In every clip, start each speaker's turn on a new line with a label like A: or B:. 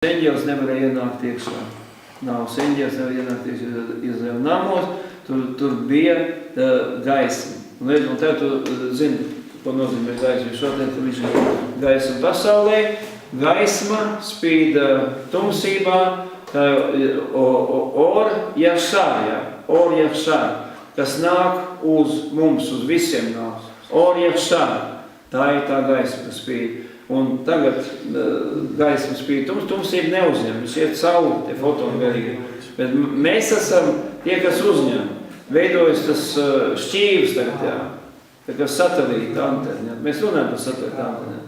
A: Eņģelis nevarēja ienākt iekšā. Nāves eņģelis nevarēja ienākt iekšā Izraēla namos, tur bija gaisma. Un tev tu zini, ko nozīmē gaisma. Šodien viņš ir gaisma pasaulē, gaisma spīd tumsībā, or jahšā, kas nāk uz mums, uz visiem nāk. Or jahšā, tā ir tā gaisma, kas spīd. Un tagad gaisma spīd, tumsība neuzņem, viņš iet cauri, tie fotoni garīgi. Bet mēs esam tie, kas uzņem. Veidojas tas šķīvis tagad, jā. Tā kā satelīta antena. Mēs runājam par satelīta antenu.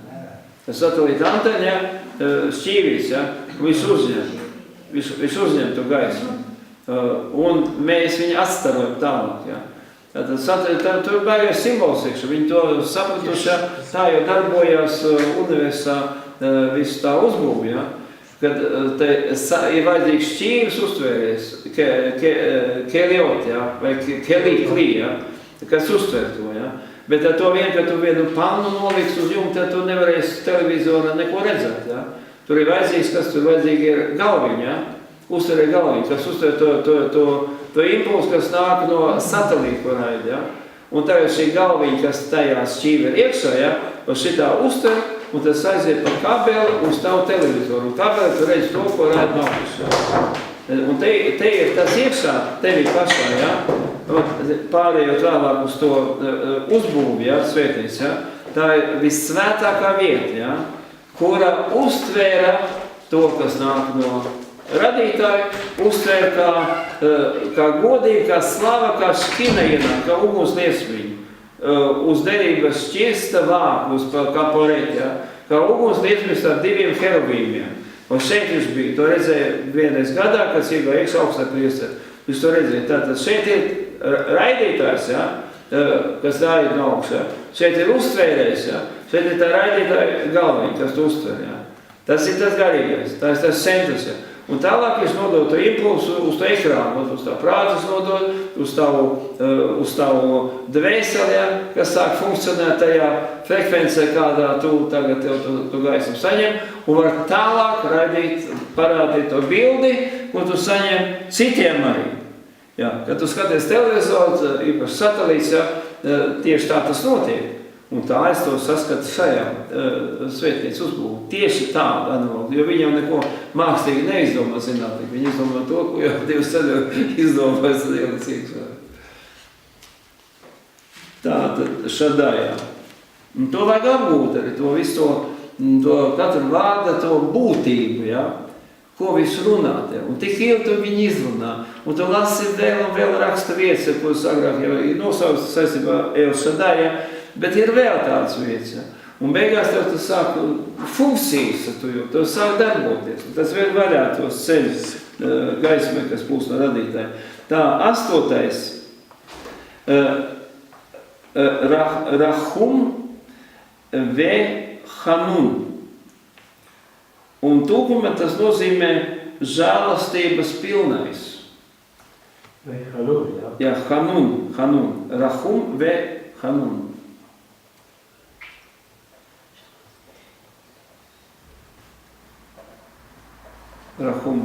A: Tas satelīta antena, šķīvis, jā, viņš uzņem. Viņš uzņem to gaismu. Un mēs viņu atstarojam tālāk, jā. Tātad tur bēgais simbols iekšā, viņi to sapratuši, tā jau darbojās universitātē visu tā uzbūvi, ja? Kad ir vajadzīgs šķīvis uztvērējs, keliot, ja? Vai kelī, ja? Kas uztver to, ja? Bet ar to vien, ka tu vienu pannu noliks uz jumta, tu nevarēsi televizorā neko redzēt, ja? Tur ir vajadzīgs, kas tur vajadzīgi ir galviņa, ja? Uztver galviņu, kas uztver to impulsu, kas nāk no satelīta, ko raida, ja? Un tagad šī galviņa, kas tajā šķīva ir iekšā, ja? Un šitā uztver, un tas aiziet par kabeli uz tavu televizoru. Un kabeli tu redzi to, ko raida no augšā. Un te ir tas iekšā, tevi pašā, ja? Pārējot vēlāk uz to uzbūvi, ja? Svētnīca, ja? Tā ir vissvētākā vieta, ja? Kura uztvēra to, kas nāk no radītāji, uztver kā godīgi, kā slava, kā škina ienāk, kā uguns liesmiņu, uz derības šķirsta vāku, kā porēt, ja? Kā uguns liesmiņš ar diviem herubīmiem. Un šeit viņš bija, to redzēja vienreiz gadā, kad iegāja iekšā augstā priesteri. Viņš to redzēja. Tātad šeit ir raidītājs, ja? Kas raida no augšā. Šeit ir uztvērējs, ja? Šeit ir tā raidītāja galviņa, kas tu uztver. Ja? Tas ir tas garīgais, tas ir tas centrs. Ja? Un tālāk viņš nodod to impulsu uz to ekrānu, uz tā prātas nodod, uz tavu dvēseli, ja, kas sāk funkcionēt tajā frekvencē, kādā tu tagad tu gaismu saņem, un var tālāk parādīt to bildi, ko tu saņem citiem arī. Ja, kad tu skaties televizoru, īpaši satelīts, ja, tieši tā tas notiek. Un tā es to saskatu šajā svētnīcas uzbūvē. Tieši tāda analoga, jo viņi jau neko mākslīgi neizdomā zinātnīgi. Viņi izdomā to, ko jau Dievs ceļo izdomājas Dievs iekšā. Tātad šādājā. Un to vajag apgūt arī, to visu to katru vārda, to būtību, ja? Ko visu runāt. Ja? Un tik ilgi tu viņi izrunā. Un tu lasi vēl un vēl raksta vietas, ko agrāk jau ir nosaucts saistībā El Šadājā. Bet ir vēl tāds vietas, ja? Un beigās tev tas sāk funkcijas, tev sāk darboties. Un tas vēl vaļā tos ceļus gaismē, kas pūs no radītāja. Tā 8. Rahum ve Hanun. Un tūkumā tas nozīmē žēlastības pilnais.
B: Vai Hanun, jā?
A: Jā, Hanun. Rahum ve Hanun. Rahum.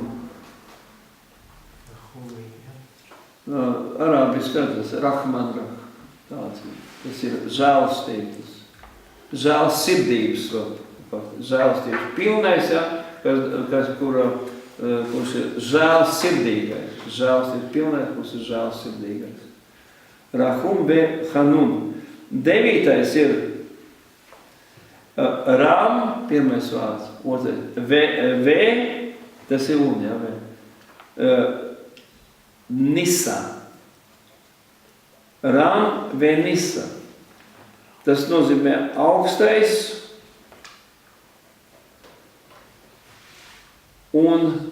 A: Arābiski tas Rahman Rah. Tas ir žēlastības. Žēlsirdības. Žēlastības pilnais, ja, kurš ir žēlsirdīgais. Žēlastības pilnais, kurš ir žēlsirdīgais. Rahum be Hanun. 9. ir Ram, pirmais vārds. Ve, tas ir un, jā, Nisa. Ram ve Nisa. Tas nozīmē augstais un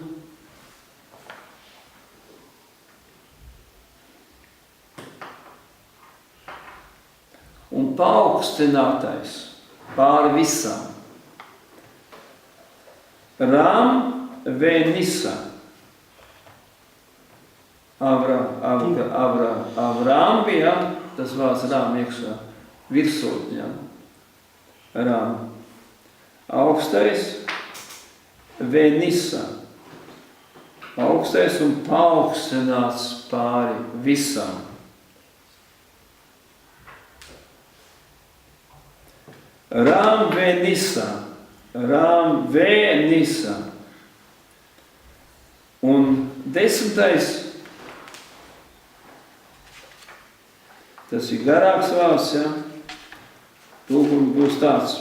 A: paaugstinātais pāri visam. Ram ve Nisa. Avram bija, tas vārds Rām iekšā, virsotņā. Rām. Augstais Venisa. Augstais un paaugstināts pāri visam. Ram Venisa. Ram Venisa. Un 10. Tas ir garāks vārds, ja? Tulkums būs tāds,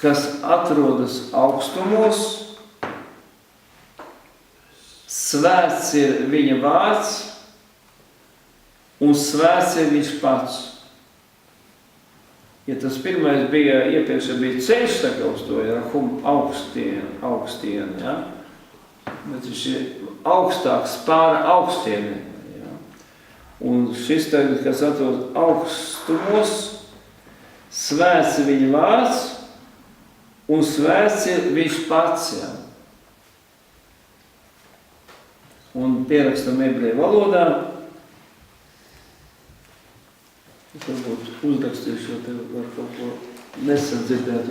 A: kas atrodas augstumos, svēts ir viņa vārds, un svēts ir viņš pats. Ja tas pirmais bija, iepriekš bija ceļš, tā kā uz to, ja, augstien, ja? Bet viņš ir augstāks pār augstieniem. Ja? Un šis tagad, kas atrodas augstumos, svēts ir viņa vārds, un svēts ir viņš pats. Ja? Un pierakstam ebreju valodā. Es varbūt uzrakstīšu, jo tev var kaut ko nesadzirdēt.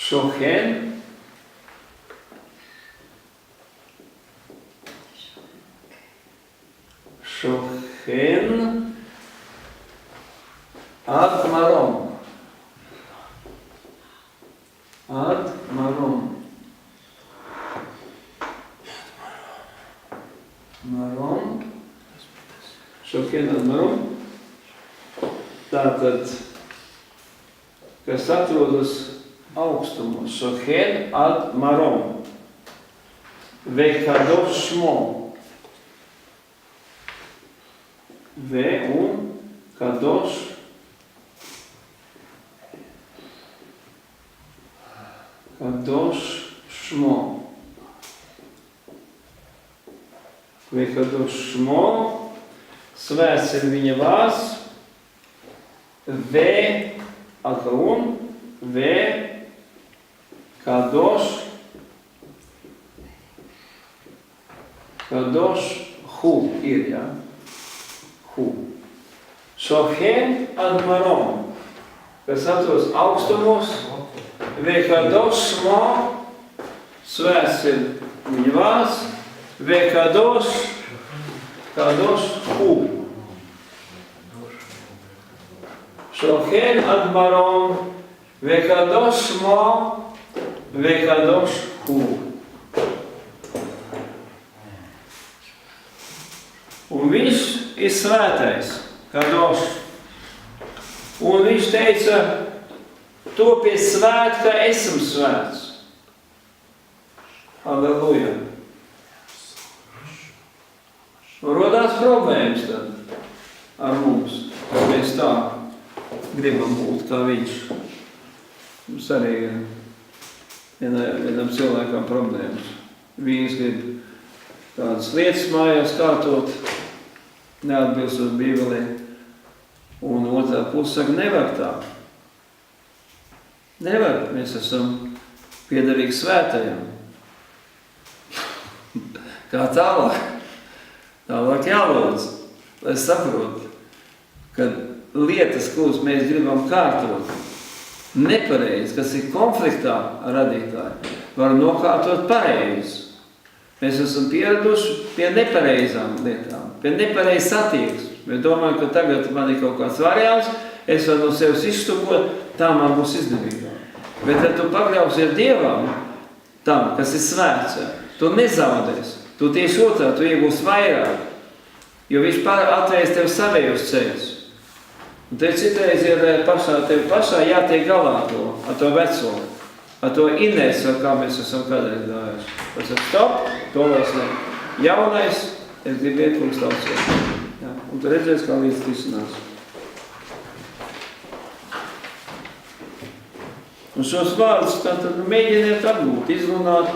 A: Shochen. Shochen. Ad Marom. Ad Marom. Marom. Shochen ad Marom. Tātad, kas atrodas augstumos. Shochen ad Marom. Vekadosh Shmo. Ve un Kadosh Kadosh Shmo. Vekadosh Shmo. Svēts ir viņa vārds. Ve un Ve Kadosh Hu ir, ja? Hu. Shochen ad Marom, kas atrodas augstumos, Ve Kadosh Shmo, svēts ir viņa vārds, Ve Kadosh Hu. Shochen ad Marom, Ve Kadosh Shmo, Ve Kadosh Hu. Un viņš ir svētais, Kadoš. Un viņš teica, topiet svēt, ka esam svēts. Halleluja. Rodās problēmas tad ar mums, ka mēs tā gribam būt kā viņš. Mums arī vienam cilvēkam problēmas. Vīns grib tādas lietas mājās kārtot, neatbilstot Bībelē. Un otrā puse saka, nevar tā. Nevar, mēs esam piederīgi svētajam. Kā tālāk? Tālāk jālūdz, lai saprotu, ka lietas, kuras mēs gribam kārtot, nepareizi, kas ir konfliktā ar radītāju, var nokārtot pareizi. Mēs esam pieraduši pie nepareizām lietām, pie nepareizas attieksmes. Mēs domājam, ka tagad man ir kaut kāds variants, es varu no sevis izstupot, tā man būs izdevīgāk. Bet, ja tu pakļausies Dievam, tam, kas ir svēts, tu nezaudēsi. Tu tieši otrā, tu iegūsi vairāk, jo viņš atvērs tev savējos ceļus. Un tev citreiz ir tev pašā jātiek galā ar to veco, ar to inerci, kā mēs esam kādreiz gājuši. Tas ir stop, to vairs ne. Jaunais, es gribu iet kungs tauciet. Ja? Un tu redzēsi, kā līdz tisinās. Un šos vārdus tātad mēģiniet apgūt, izrunāt,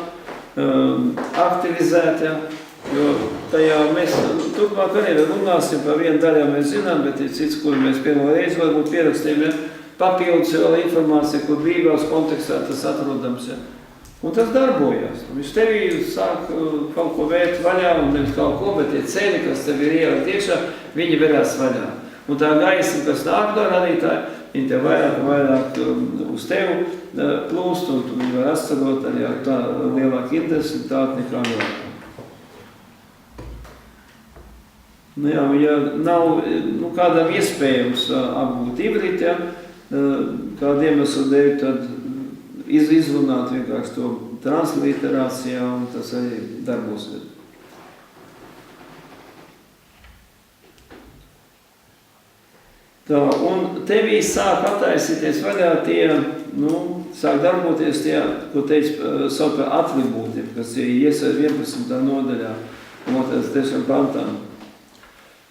A: aktivizēt, ja? Jo tajā mēs turpmāk arī runāsim par vienu daļā, mēs zinām, bet ir cits, kur mēs pirmo reizi varbūt pierakstījām, ja? Papildus vēl informācija, kur Bībeles kontekstā tas atrodams. Ja? Un tas darbojās. Viņš tevī sāk kaut ko vērt vaļā, un nevis kaut ko, bet tie ceļi, kas tev ir ielikt iekšā, viņi verās vaļā. Un tā gaisma, kas nāk no radītāja, viņi tev vairāk uz tevi plūst, un tu viņi var atstādot arī ar tā lielāku intensitāti nekā vēl. Nu jā, ja nav kādam iespējams apgūt ivrīt, ja, kādu iemeslu dēļ, tad izrunāt vienkārši to transliterācijā, un tas arī darbosies. Tā, un tevī sāk attaisīties vaļā tie, sāk darboties tie, ko sauc par atribūtiem, kas ir iesaist 11. nodaļā, 3. pantā.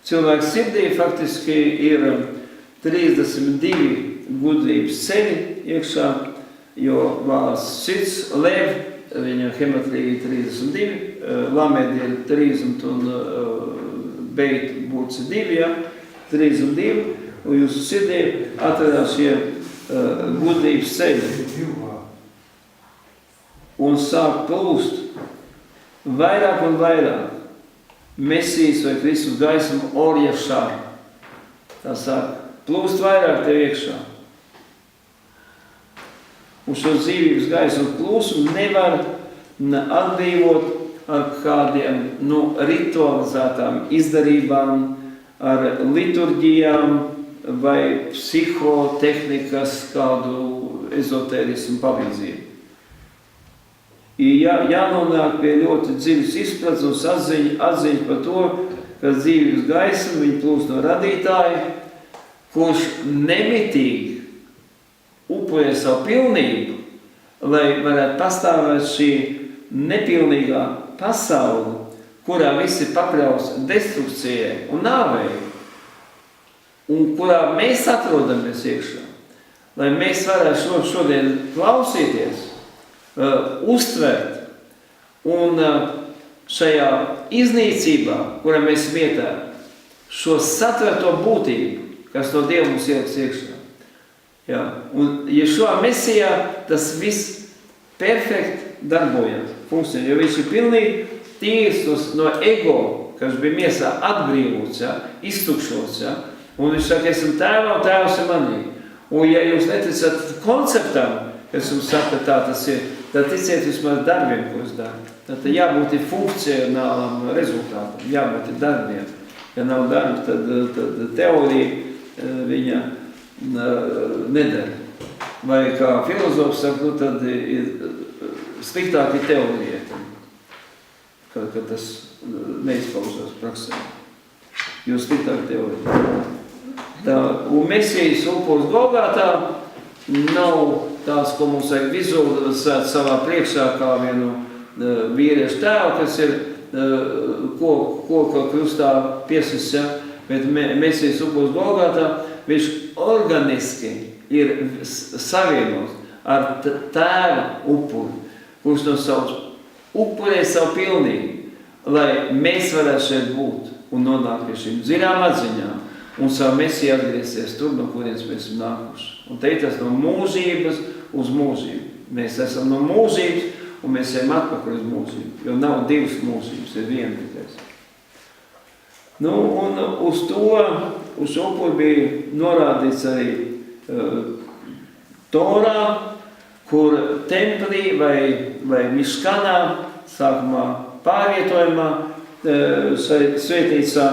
A: Cilvēks sirdī faktiski ir 32 gudrības ceļi iekšā, jo vārds sirds, lev, viņa hematrija ir 32, lamedi ir 30 un beit būts 2, ja, 32, un jūsu sirdī atradās šie gudrības ceļi. Un sāk plūst vairāk un vairāk Mesijas vai Kristus gaisma orjašā. Tā sāk plūst vairāk tev iekšā. Un šo dzīvības gaismu plūsmu nevar atbrīvot ar kādiem ritualizētām izdarībām, ar liturģijām vai psihotehnikas kādu ezotērismu palīdzību. Jānonāk pie ļoti dziļas izpratnes un atziņas par to, ka dzīvības gaisma viņa plūst no radītāja, kurš nemitīgi upurē savu pilnību, lai varētu pastāvēt šī nepilnīgā pasaule, kurā viss ir pakļauts destrukcijai un nāvei, un kurā mēs atrodamies iekšā. Lai mēs varētu šodien klausīties, uztvert un šajā iznīcībā, kurā mēs vietā, šo satverto būtību, kas no Dieva mums ieliks iekšā. Jā. Un ja šo mesijā tas viss perfekti darbojas, funkcionē, jo viņš ir pilnīgi tīrs no ego, kas bija miesā atbrīvots, ja, iztukšots, ja, un viņš saka, esam tēvā un tēvs ir manī. Un ja jūs neticat konceptam, kas jums saka, tā tas ir, tad ticiet vismaz darbiem, ko es daru. Tad jābūt ir funkcionālam rezultātam, jābūt ir darbiem. Ja nav darba, tad teorija viņa nedara. Vai kā filozofs saka, tad ir sliktāk ir teorija, kad tas neizpaužās praksē. Jo sliktāk teorija. Un Mesijas upuris Golgātā nav tāds, ko mums vajag vizualizēt savā priekšā kā vienu vīriešu tēvu, kas ir koka krustā piesis, ja? Bet Mesijas upuris Golgātā, viņš organiski ir savienots ar tēva upuri, kurš no savus upurē savu pilnību, lai mēs varētu šeit būt un nonākt pie šīm dziļām atziņām un savu Mesiju atgriezties tur, no kurienes mēs esam nākuši. Un te ir tas no mūžības uz mūžību. Mēs esam no mūžības un mēs ejam atpakaļ uz mūžību, jo nav divas mūžības, ir viena tikai. Un uz šo upuri bija norādīts arī Torā, kur templī vai miškanā, sākumā pārvietojumā, svētīcā,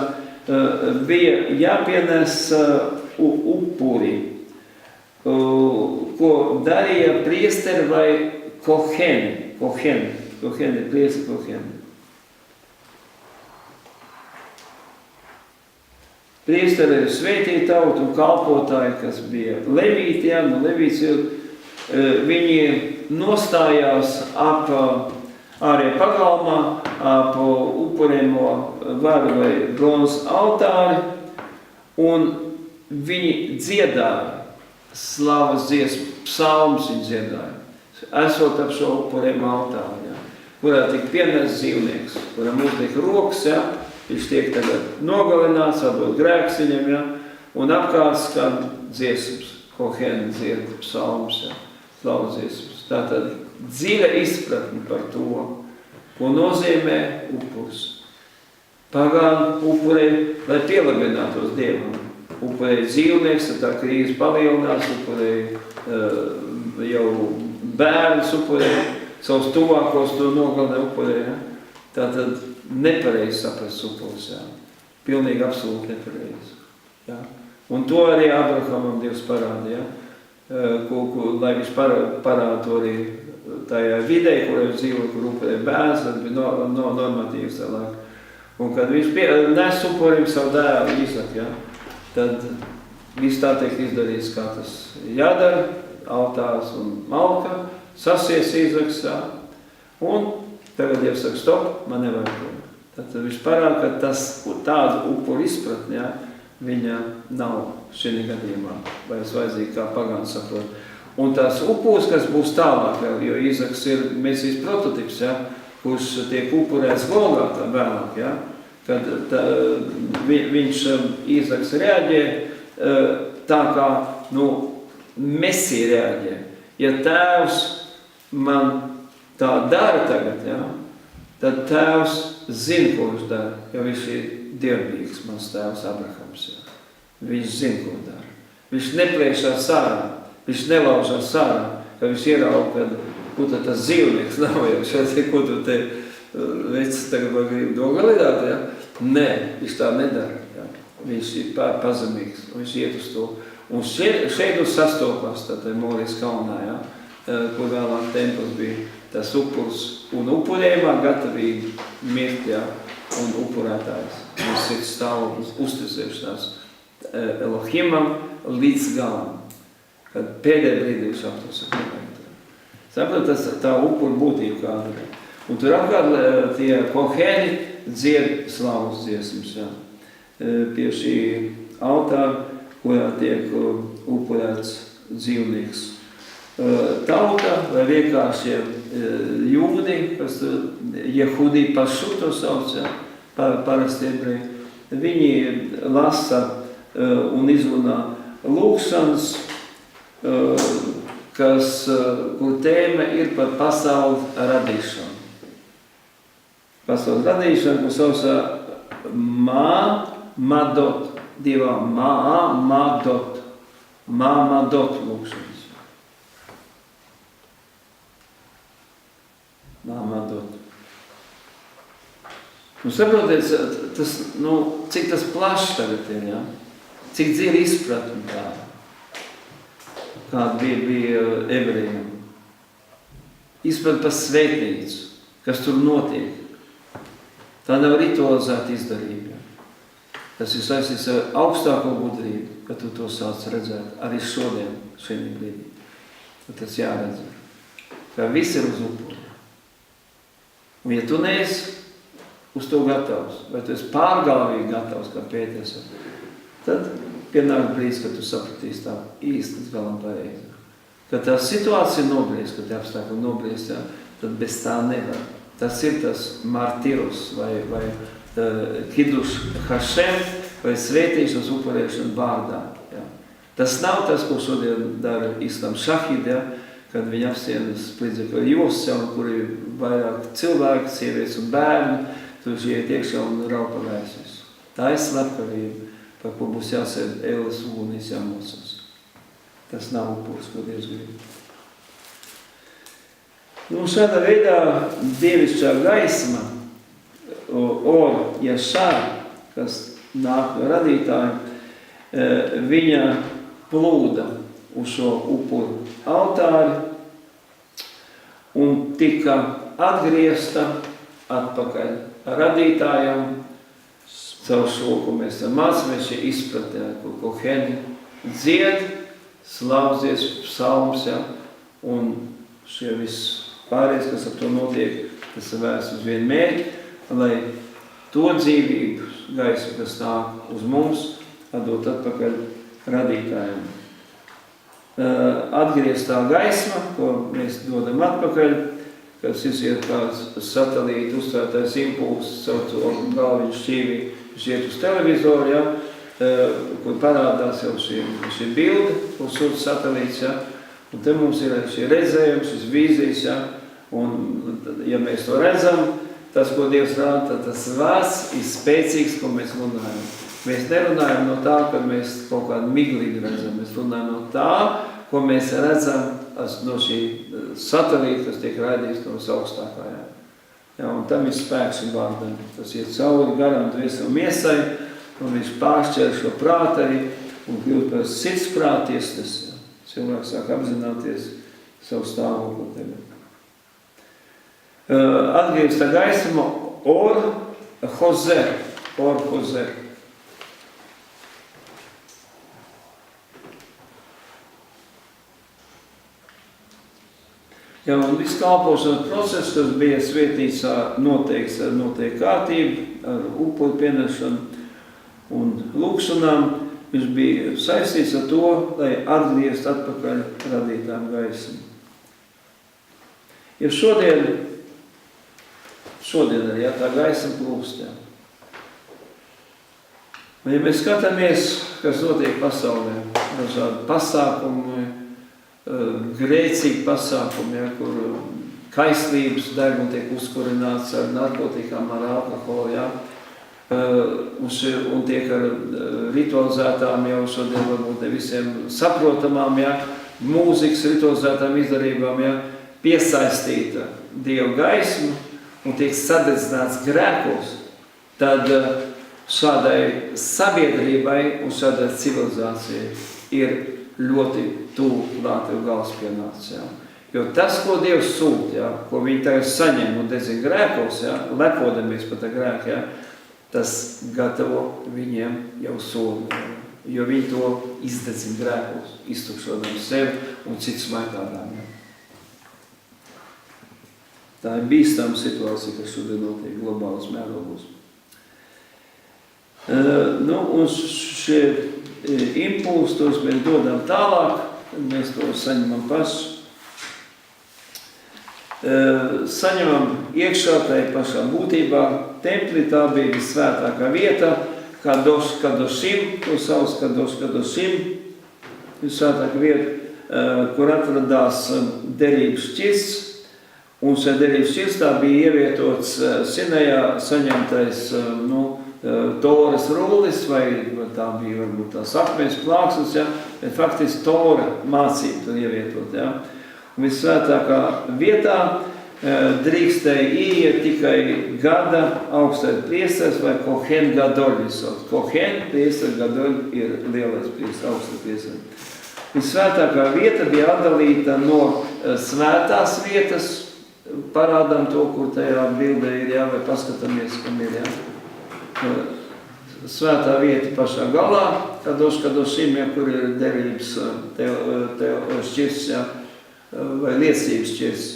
A: bija jāpienes upuri, ko darīja priesteri vai koheni. Koheni, priesteri koheni. Priesteri ir svētīta tauta un kalpotāji, kas bija levīti, ja, no levīts, viņi nostājās ap ārējā pagalmā, ap upurēmo varu vai bronzas altāri, un viņi dziedāja slavas dziesmu, psalmus viņi dziedāja, esot ap šo upurēmo altāri, ja, kurā tika pienests dzīvnieks, kuram uzliek rokas, ja, viņš tiek tagad nogalināts, atdot grēks viņam, ja, un apkārt skan dziesmas, kohēni dzied psalmus, ja, slavas dziesmas. Tātad dziļa izpratne par to, ko nozīmē upurs. Pagāni upurēja, lai pielabinātos Dievam. Upurēja dzīvnieks, tā krīze palielinās, upurēja jau bērns, upurēja savus tuvākos, to nogalnē upurēja. Tātad nepareizi saprast upurs, jā. Pilnīgi absolūti nepareizi. Jā. Un to arī Abrahamam Dievs parāda, jā. Lai viņš parāda to arī tajā vidē, kur viņš dzīvo, kur upurēja bērns, tad bija normatīvs tālāk. Un kad viņš nes upurim savu dēlu Īzaku, ja, tad viss tā tiek izdarīts, kā tas jādara, altārs un malka, sasies Īzaks, ja, un tagad Dievs saka, stop, man nevajag to. Tad viņš parāda, ka tas tādu upuru izpratni, ja, viņa nav šī gadījumā, vai es vajadzīgi kā pagāns saprot. Un tās upurs, kas būs tālāk vēl, jo Īzaks ir Mesijas prototips, ja, kurš tiek upurēts Golgātā vēlāk, ja? Kad viņš Īzaks reaģē tā kā, Mesija reaģē. Ja tēvs man tā dara tagad, ja? Tad tēvs zina, ko viņš dara, jo viņš ir dievbijīgs, mans tēvs Abrahams. Ja? Viņš zina, ko dara. Viņš neplēšās ārā, viņš nelaužās ārā, ka viņš ierauga, kad ko tad tas dzīvnieks nav jau šeit, ko tu te vecs tagad vai grib nogalidāt, ja? Nē, viņš tā nedara, ja? Viņš ir pazemīgs, viņš iet uz to. Un šeit sastopās tā Morijas kalnā, ja? Kur vēlāk templis bija tas upurs un upurējumā gatavīgi mirt, ja? Un upurētājs. Viņš ir stāv uzticēšanās Elohimam līdz galam, kad pēdējā brīdī viņš aptos. Saprot, tā upura būtība kāda ir. Un tur apkārt tie kohēni dzied slavas dziesmas, jā. Pie šī altāra, kurā tiek upurēts dzīvnieks. Tauta vai vienkāršie jūdi, kas Jehudi pašu to sauc, jā, parasti ebreji, viņi lasa un izrunā lūkšanas, kur tēma ir par pasaules radīšanu. Pasaules radīšanu, ko saucā Mā-Madot, divā Mā-Madot, Mā-Madot lūkšanas. Mā-Madot. Saprotiet, tas, cik tas plašs tagad ir, ja? Cik dziļi izpratni tāda. Kāda bija ebrejiem. Izprat par svētnīcu, kas tur notiek. Tā nav ritualizēta izdarība. Tas ir saistīts ar augstāko gudrību, ka tu to sāc redzēt arī šodien, šajā brīdī. Tad tas jāredz. Ka viss ir uz upuri. Un ja tu neesi uz to gatavs, vai tu esi pārgalvīgi gatavs, kā Pēters, tad pienāk brīdis, kad tu sapratīsi tā īsti līdz galam pareizi. Kad tā situācija nobriest, kad tā apstākļi nobriest, ja, tad bez tā nevar. Tas ir tas martirus vai kiduš Hašem vai svētīšanas upurēšana vārdā. Ja. Tas nav tas, ko šodien dara Islam šahidi, ja, kad viņi apsienas līdzekļu josam, kur ir vairāk cilvēki, sievietes un bērni, tur iet iekšā un raupa vēsis. Tā ir slepkavība, par ko būs jāsēd ēles ugunīs jāmosas. Tas nav upurs, ko Dievs grib. Šādā veidā dievišķā gaisma, Or Jašar, kas nāk no radītājiem, viņa plūda uz šo upuru altāri un tika atgriezta atpakaļ radītājam. Caur šo, ko mēs mācāmies, šie izpratē, ko koheni dzied, slavzies, psalms, ja, un šie viss pārējais, kas ar to notiek, tas ir vērsts uz vienu mērķi, lai to dzīvību gaisu, kas nāk uz mums, atdot atpakaļ radītājiem. Atgrieztā gaisma, ko mēs dodam atpakaļ, kas iziet kāds satelīta uztvērtais impulss, caur to galviņu šķīvi, iet uz televizoru, ja, kur parādās jau šī bilde, kur sūta satelīts, ja, Un te mums ir šī redzējums, šis vīzijas, ja? Un ja mēs to redzam, tas, ko Dievs rāda, tad tas vārds ir spēcīgs, ko mēs runājam. Mēs nerunājam no tā, ka mēs kaut kādu miglīgi redzam. Mēs runājam no tā, ko mēs redzam no šī satelīta, kas tiek raidīts no augstākajā. Ja, un tam ir spēks un vārdam. Tas iet cauri garam, dvēseli miesai, un viņš pāršķēr šo prātu arī un kļūt par sirdsprāta tiesnesi. Ja. Cilvēks sāk apzināties savu stāvokli tagad. Atgriezt tā gaisma Or Hozer. Ja, un viss kalpošanas process, kas bija svētnīcā noteikts ar noteiktu kārtību, ar upuru pienešanu un lūkšanām, viņš bija saistīts ar to, lai atgriezt atpakaļ radītām gaismu. Ja šodien arī, ja, tā gaisma plūst, ja. Un ja mēs skatāmies, kas notiek pasaulē, dažādi pasākumi, grēcīgi pasākumi, ja, kur kaislības deguna tiek uzkurināts ar narkotikām, ar alkoholu, ja, un tiek ar ritualizētām jau šodien varbūt ne visiem saprotamām, ja, mūzikas ritualizētām izdarībām, ja, piesaistīta Dieva gaisma un tiek sadedzināts grēkos, tad šādai sabiedrībai un šādai civilizācijai ir ļoti tuvu klāt gals pienācis. Ja. Jo tas, ko Dievs sūt, ja, ko viņi tagad saņem un dedzina grēkos, ja, lepodamies par tā grēku, ja, tas gatavo viņiem jau soli, jo viņi to izdedzina grēkos, iztukšodami sevi un citus maitādām. Ja. Tā ir bīstama situācija, kas šodien notiek globālas mērogos. Un šie impulsi, tos mēs dodam tālāk, mēs to saņemam paši. Saņemam iekšā tai pašā būtībā. Templī tā bija visvētākā vieta, Kadošim, to sauc Kadošim, visvētākā vieta, kur atradās derības šķirsts. Un šajā derības šķirstā bija ievietots Sinajā saņemtais, Toras rullis, vai tā bija varbūt tās akmens plāksnes, ja, bet faktiski Tora mācība tur ievietot, ja. Un visvētākā vietā drīkstēja ieiet tikai gada augstais priesteris vai Kohen Gadoļ visot. Kohen priesteris Gadoļ ir lielais priesteris, augstais priesteris. Visvētākā vieta bija atdalīta no svētās vietas, parādām to, kur tajā bildē ir, jā, vai paskatāmies, kam ir, jā. Svētā vieta pašā galā, Kadošim, ja, kur ir derības šķirsts, ja, vai liecības šķirsts.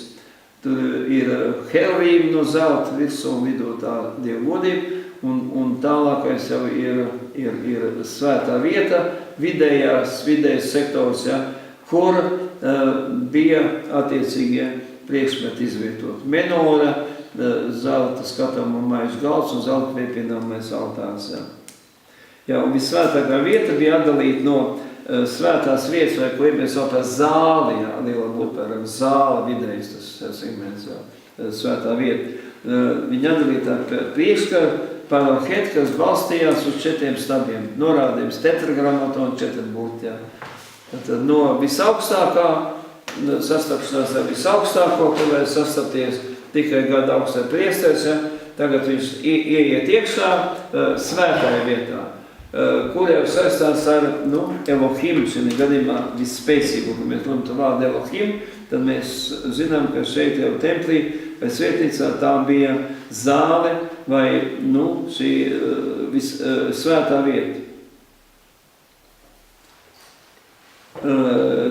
A: Tur ir heruvīmi no zelta virsū un vidū tā Dieva godība, un tālākais jau ir svētā vieta, vidējais sektors, ja, kur bija attiecīgie priekšmeti izvietot. Menora, zelta skatāmā maižu galds un zelta piepināmais altārs. Ja. Ja, un visvētākā vieta bija atdalīta no svētās vietas, vai ko mēs vēl par zāli, ja, liela būtu par zāli vidējs, tas segments, ja, svētā vieta. Viņa atdalīta par priekškaru, paralhet, kas balstījās uz 4 stabiem, norādījums tetragrammatonu 4 burti. Ja. Tad no visaugstākā sastapšanās ar visaugstāko, kur varēja sastapties tikai gada augstai priesteris, ja, tagad viņš ieiet iekšā svētajā vietā, kur jau saistās ar Elohim, šī gadījumā visspēcīgo, kad mēs runājam vārdu Elohim, tad mēs zinām, ka šeit jau templī vai svētnīcā tā bija zāle vai šī svētā vieta.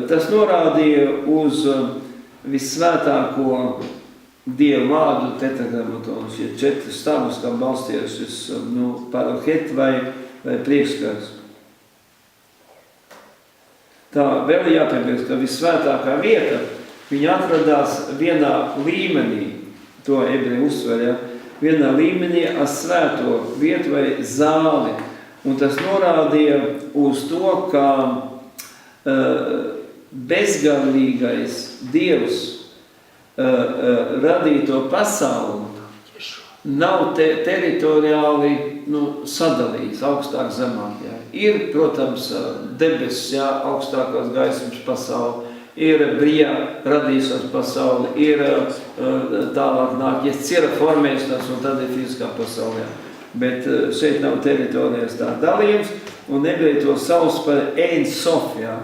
A: Tas norādīja uz vissvētāko Dieva vārdu tetragrammatonu, šie 4 stabus, kā balstījās šis paralhet vai priekšskars. Tā vēl jāpiebilst, ka vissvētākā vieta, viņa atradās vienā līmenī, to ebreji uzsver, ja, vienā līmenī ar svēto vietu vai zāli. Un tas norādīja uz to, ka bezgalīgais Dievs radīto pasauli nav teritoriāli sadalījis augstāk zemāk. Jā. Ir, protams, debesis, jā, augstākās gaismas pasauli, ir brīvā radīšanas pasauli, ir tālāk nāk, ja cira formēšanās, un tad ir fiziskā pasaulē. Bet šeit nav teritorijas tā dalījums, un nebija to sauc par Ein Sof, jā.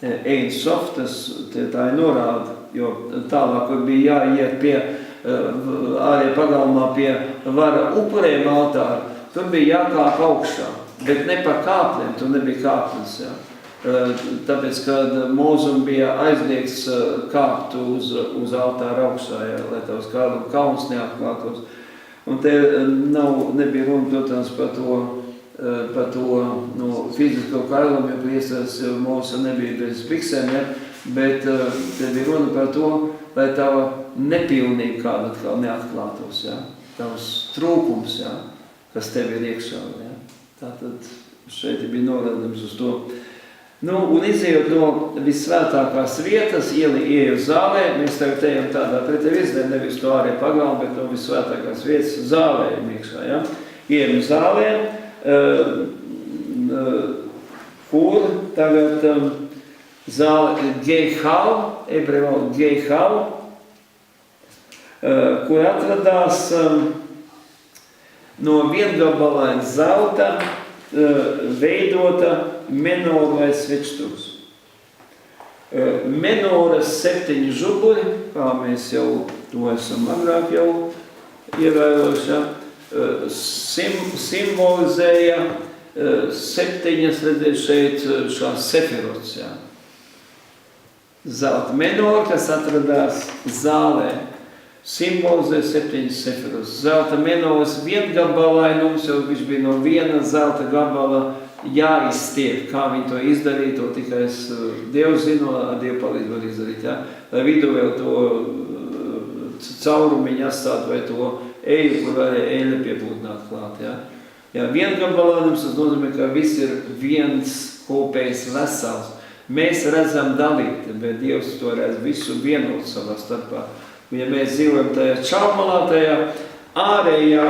A: Ein Sof, tā ir norāda, jo tālāk, kur bija jāiet pie arī pagalmā pie vara upurējuma altāra, tur bija jākāp augšā, bet ne pa kāpnēm, tur nebija kāpnes, jā. Tāpēc, kad mūzum bija aizliegts kāpt uz altāra augšā, jā, lai tavs kādam kauns neatklātos. Un te nebija runa, protams, par to fizisko kailumu, jo priesteris mūsu nebija bez biksēm, ja? Bet te bija runa par to, lai tava nepilnība kāda atkal neatklātos, ja? Tavs trūkums, ja? Kas tev ir iekšā. Ja? Tātad šeit bija norādījums uz to. Un izejot no visvētākās vietas, ieeju zālē, mēs tagad ejam tādā pretevizē, nevis to ārē pagalmu, bet no visvētākās vietas zālē iekšā. Ja? Ieejam zālē, kur tagad zāle Gehal, ebreju valoda Gehal, kur atradās no viengabalaina zelta veidota menora vai svečturs. Menoras 7 žuburi, kā mēs jau to esam agrāk jau ievērojuši, simbolizēja 7, redziet šeit, šās sefirots. Ja. Zelta menora, kas atradās zālē, simbolizē 7 sefirots. Zelta menoras viengabalainums, jo viņš bija no viena zelta gabala jāizstiep, kā viņi to izdarīja, to tikai Dievs zina, ar Dievu palīdzību var izdarīt. Ja? Lai vidū vēl to caurumiņu atstāt vai to eļu, kur varēja eļa piepūtināt klāt. Ja? Ja, viengabalainums, tas nozīmē, ka viss ir viens kopējs vesels. Mēs redzam dalīti, bet Dievs to redz visu vienot savā starpā. Ja mēs dzīvojam tajā čaumalā, tajā ārējā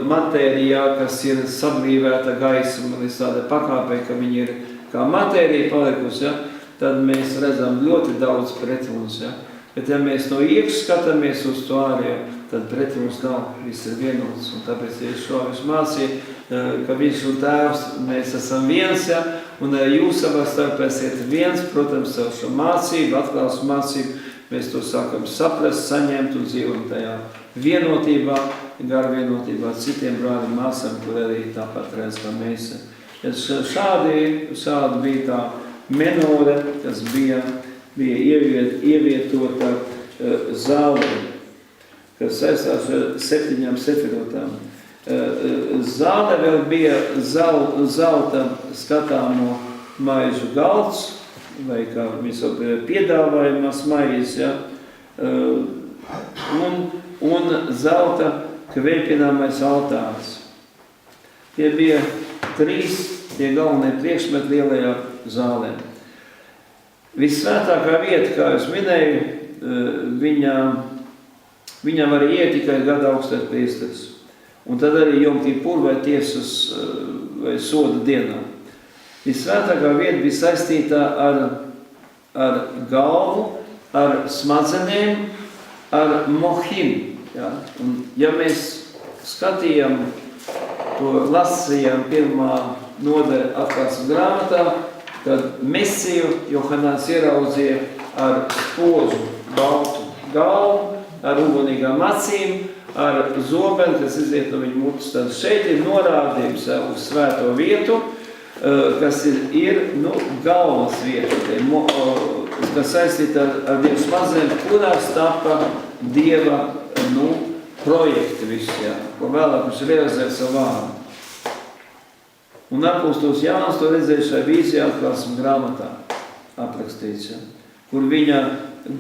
A: matērijā, kas ir sablīvēta gaisma līdz tādai pakāpei, ka viņi ir kā matērija palikusi, ja, tad mēs redzam ļoti daudz pretrunas. Ja. Bet ja mēs no iekšas skatāmies uz to ārējo, tad pretrunas nav, viss ir vienots. Un tāpēc šo viņš mācīja, ka viņš un tēvs, mēs esam viens, ja, un jūs savā starpā esiet viens, protams, ar šo mācību, atklāsu mācību, mēs to sākam saprast, saņemt un dzīvot tajā vienotībā, gar vienotībā citiem brāļiem māsām, kur arī tāpat redz, kā mēs. Šādi bija tā menore, kas bija ievietota zālē, kas saistās ar 7 sefirotām. Zāle vēl bija zelta skatāmo maižu galds, vai kā mēs jau piedāvājumās maizes, ja? Un zelta kvēpināmais altārs. Tie bija 3 tie galvenie priekšmeti lielajā zālē. Vissvētākā vieta, kā es minēju, viņam var iet tikai gada augstais priesteris. Un tad arī Jom Kipur vai tiesas vai soda dienā. Vissvētākā vieta bija saistītā ar galvu, ar smadzenēm, ar mohim. Ja? Un, ja mēs skatījām, to lasījām 1. nodaļa atklāsmes grāmatā, tad Mesiju Johanāns ieraudzīja ar spožu baltu galvu, ar ugunīgām acīm, ar zobeni, kas iziet no viņa mutes. Tad šeit ir norādījums uz svēto vietu, kas ir galvas vieta, kas saistīta ar Dieva smadzenēm, kurās tapa Dieva projekti visi, ja, ko vēlāk viņš realizēja savu vārdu. Un apostūs Jānis to redzēja šai vīzijā atklāsmes grāmatā aprakstīts, ja, kur viņa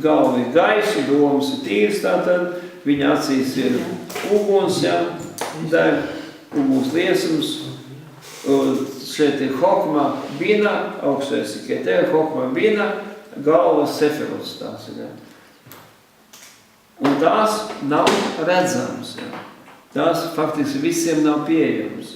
A: galva ir gaisa, domas ir tīras, tātad viņa acīs ir uguns, ja, deg, uguns liesums, šeit ir hokma bina, augšais ir ketē, hokma bina, galvas sefirots tās ir. Un tās nav redzams. Jā. Tās faktiski visiem nav pieejams.